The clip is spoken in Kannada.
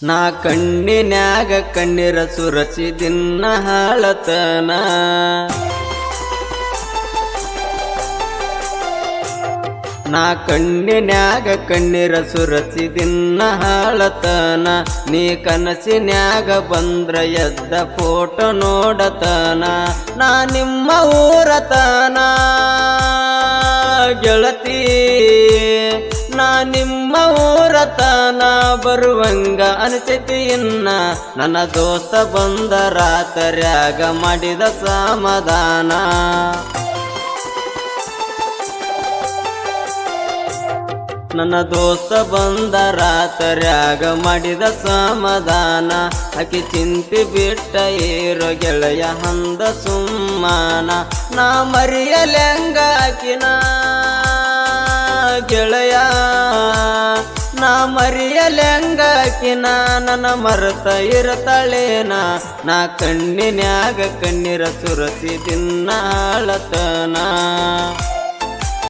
ನಾ ಕಣ್ಣಿನ್ಯಾಗ ಕಣ್ಣೀರ ಸುರಸಿ ದಿನ ಹಾಳತನ ನಾ ಕಣ್ಣಿನ್ಯಾಗ ಕಣ್ಣೀರ ಸುರಸಿ ದಿನ ಹಾಳತನ ನೀ ಕನಸಿನ್ಯಾಗ ಬಂದ್ರ ಎದ್ದ ಫೋಟೋ ನೋಡತನ ನಾ ನಿಮ್ಮ ಊರತನ ಗೆಳತಿ ನಾ ನಿಮ್ಮ ಊರತನ ಬರುವಂಗ ಅನಿಸತಿ ಇನ್ನ ನನ್ನ ದೋಸ್ತ ಬಂದ ರಾತ್ರ್ಯಾಗ ಮಾಡಿದ ಸಮಾಧಾನ ನನ್ನ ದೋಸ್ತ ಬಂದ ರಾತ್ರ್ಯಾಗ ಮಾಡಿದ ಸಮಾಧಾನ ಆಕಿ ಚಿಂತಿ ಬಿಟ್ಟ ಏರೋ ಗೆಳೆಯ ಹಂದ ಸುಮ್ಮನ ನಾ ಮರಿಯಲೆಂಗ ಆಕಿನ ಗೆಳೆಯ ನಾ ಮರಿಯಲೆಂಗ ಆಕಿನ ನನ್ನ ಮರೆತ ಇರತಾಳೇನ ನಾ ಕಣ್ಣಿನ್ಯಾಗ ಕಣ್ಣೀರ ಸುರಸಿ ದಿನ ಹಾಳತನ